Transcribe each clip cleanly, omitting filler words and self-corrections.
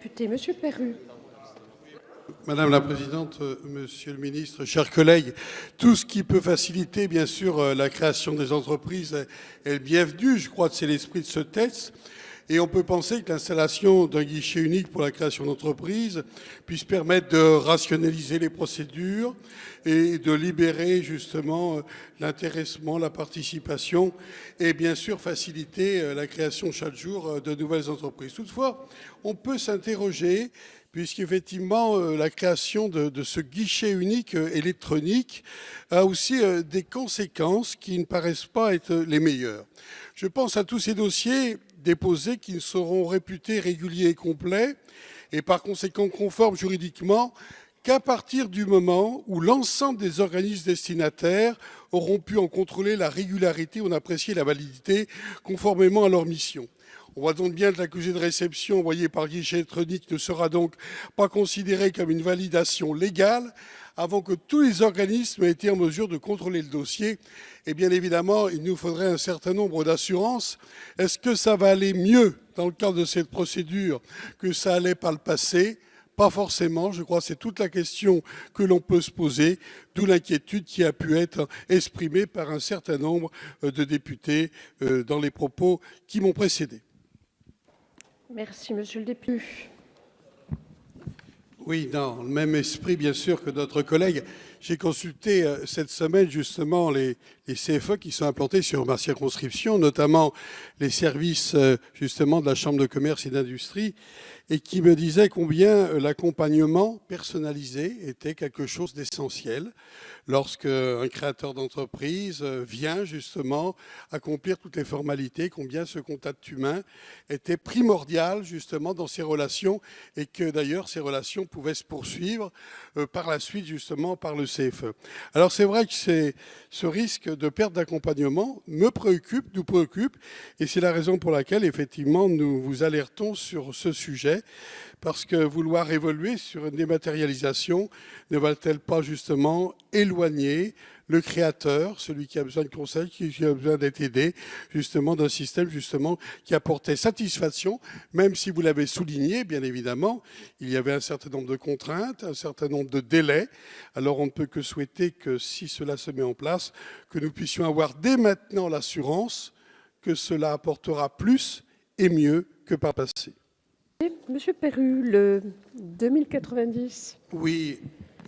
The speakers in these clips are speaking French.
Député, Monsieur Perru. Madame la Présidente, Monsieur le Ministre, chers collègues, tout ce qui peut faciliter, bien sûr, la création des entreprises est le bienvenu. Je crois que c'est l'esprit de ce texte. Et on peut penser que l'installation d'un guichet unique pour la création d'entreprises puisse permettre de rationaliser les procédures et de libérer justement l'intéressement, la participation et bien sûr faciliter la création chaque jour de nouvelles entreprises. Toutefois, on peut s'interroger puisqu'effectivement, la création de ce guichet unique électronique a aussi des conséquences qui ne paraissent pas être les meilleures. Je pense à tous ces dossiers déposés qui ne seront réputés réguliers et complets et par conséquent conformes juridiquement qu'à partir du moment où l'ensemble des organismes destinataires auront pu en contrôler la régularité ou en apprécier la validité conformément à leur mission. On voit donc bien que l'accusé de réception envoyé par guichet électronique ne sera donc pas considéré comme une validation légale avant que tous les organismes aient été en mesure de contrôler le dossier. Et bien évidemment, il nous faudrait un certain nombre d'assurances. Est-ce que ça va aller mieux dans le cadre de cette procédure que ça allait par le passé ? Pas forcément, je crois que c'est toute la question que l'on peut se poser, d'où l'inquiétude qui a pu être exprimée par un certain nombre de députés dans les propos qui m'ont précédé. Merci, Monsieur le député. Oui, dans le même esprit, bien sûr, que notre collègue, j'ai consulté cette semaine justement les CFE qui sont implantés sur ma circonscription, notamment les services justement de la Chambre de commerce et d'industrie, et qui me disaient combien l'accompagnement personnalisé était quelque chose d'essentiel lorsqu'un créateur d'entreprise vient justement accomplir toutes les formalités, combien ce contact humain était primordial justement dans ces relations et que d'ailleurs ces relations pouvaient se poursuivre par la suite justement par le CFE. Alors c'est vrai que ce risque de perte d'accompagnement me préoccupe, nous préoccupe, et c'est la raison pour laquelle effectivement nous vous alertons sur ce sujet, parce que vouloir évoluer sur une dématérialisation ne va-t-elle pas justement éloigner le créateur, celui qui a besoin de conseils, qui a besoin d'être aidé, justement d'un système justement qui apportait satisfaction, même si vous l'avez souligné, bien évidemment, il y avait un certain nombre de contraintes, un certain nombre de délais. Alors on ne peut que souhaiter que si cela se met en place, que nous puissions avoir dès maintenant l'assurance que cela apportera plus et mieux que par le passé. Monsieur Perru, le 2090. Oui,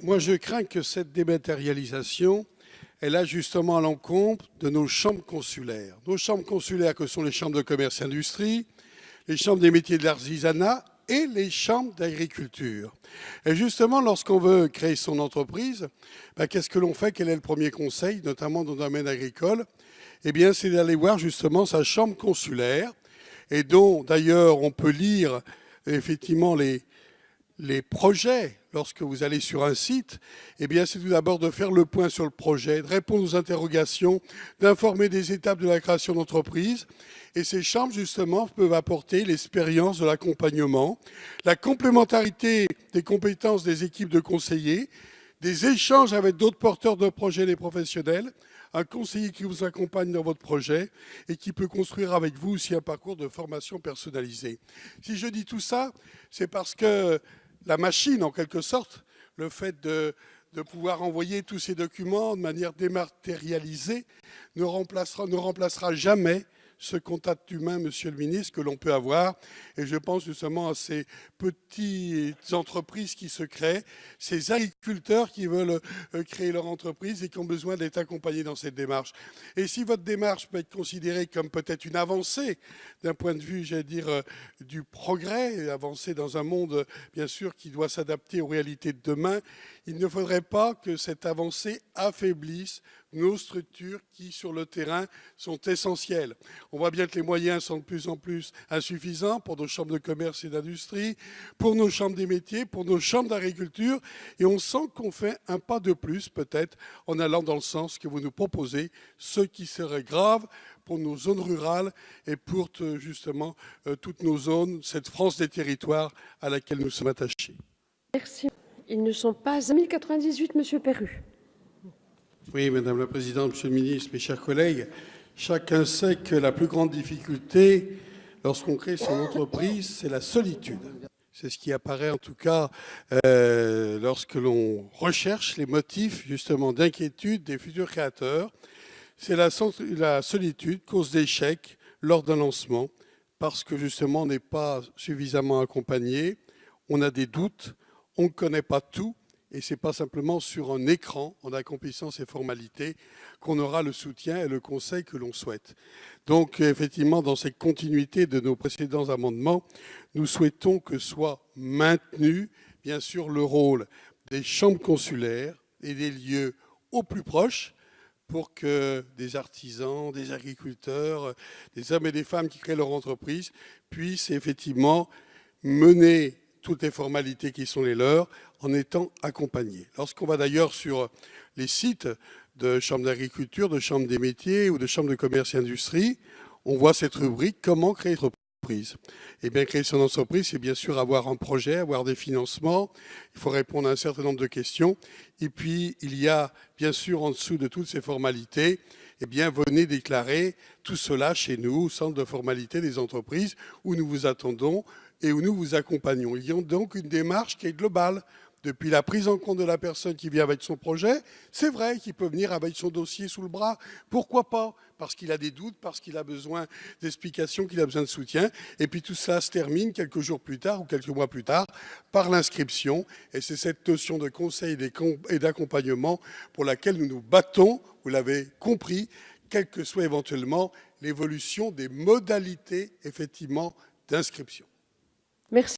moi je crains que cette dématérialisation, elle a justement à l'encontre de nos chambres consulaires. Nos chambres consulaires que sont les chambres de commerce et industrie, les chambres des métiers de l'artisanat et les chambres d'agriculture. Et justement, lorsqu'on veut créer son entreprise, qu'est-ce que l'on fait? Quel est le premier conseil, notamment dans le domaine agricole? Eh bien, c'est d'aller voir justement sa chambre consulaire, et dont d'ailleurs on peut lire effectivement les projets. Lorsque vous allez sur un site, eh bien, c'est tout d'abord de faire le point sur le projet, de répondre aux interrogations, d'informer des étapes de la création d'entreprise. Et ces chambres, justement, peuvent apporter l'expérience de l'accompagnement, la complémentarité des compétences des équipes de conseillers, des échanges avec d'autres porteurs de projets, des professionnels, un conseiller qui vous accompagne dans votre projet et qui peut construire avec vous aussi un parcours de formation personnalisé. Si je dis tout ça, c'est parce que la machine, en quelque sorte, le fait de pouvoir envoyer tous ces documents de manière dématérialisée ne remplacera jamais ce contact humain, Monsieur le Ministre, que l'on peut avoir. Et je pense justement à ces petites entreprises qui se créent, ces agriculteurs qui veulent créer leur entreprise et qui ont besoin d'être accompagnés dans cette démarche. Et si votre démarche peut être considérée comme peut-être une avancée d'un point de vue, j'allais dire, du progrès, avancée dans un monde, bien sûr, qui doit s'adapter aux réalités de demain, il ne faudrait pas que cette avancée affaiblisse nos structures qui, sur le terrain, sont essentielles. On voit bien que les moyens sont de plus en plus insuffisants pour nos chambres de commerce et d'industrie, pour nos chambres des métiers, pour nos chambres d'agriculture, et on sent qu'on fait un pas de plus, peut-être, en allant dans le sens que vous nous proposez, ce qui serait grave pour nos zones rurales et pour justement toutes nos zones, cette France des territoires à laquelle nous sommes attachés. Merci. Ils ne sont pas à 1098, Monsieur Perru. Oui, Madame la Présidente, Monsieur le Ministre, mes chers collègues, chacun sait que la plus grande difficulté lorsqu'on crée son entreprise, c'est la solitude. C'est ce qui apparaît en tout cas lorsque l'on recherche les motifs justement d'inquiétude des futurs créateurs. C'est la solitude, cause d'échec lors d'un lancement, parce que justement on n'est pas suffisamment accompagné, on a des doutes, on ne connaît pas tout, et ce n'est pas simplement sur un écran, en accomplissant ces formalités, qu'on aura le soutien et le conseil que l'on souhaite. Donc effectivement, dans cette continuité de nos précédents amendements, nous souhaitons que soit maintenu, bien sûr, le rôle des chambres consulaires et des lieux au plus proches, pour que des artisans, des agriculteurs, des hommes et des femmes qui créent leur entreprise puissent effectivement mener toutes les formalités qui sont les leurs en étant accompagnés. Lorsqu'on va d'ailleurs sur les sites de chambres d'agriculture, de chambres des métiers ou de chambres de commerce et industrie, on voit cette rubrique « Comment créer une entreprise ?» Eh bien, créer son entreprise, c'est bien sûr avoir un projet, avoir des financements, il faut répondre à un certain nombre de questions. Et puis, il y a bien sûr en dessous de toutes ces formalités, eh bien, venez déclarer tout cela chez nous, au centre de formalité des entreprises, où nous vous attendons et où nous vous accompagnons. Il y a donc une démarche qui est globale. Depuis la prise en compte de la personne qui vient avec son projet, c'est vrai qu'il peut venir avec son dossier sous le bras. Pourquoi pas? Parce qu'il a des doutes, parce qu'il a besoin d'explications, qu'il a besoin de soutien. Et puis tout cela se termine quelques jours plus tard ou quelques mois plus tard par l'inscription. Et c'est cette notion de conseil et d'accompagnement pour laquelle nous nous battons, vous l'avez compris, quelle que soit éventuellement l'évolution des modalités, effectivement, d'inscription. Merci.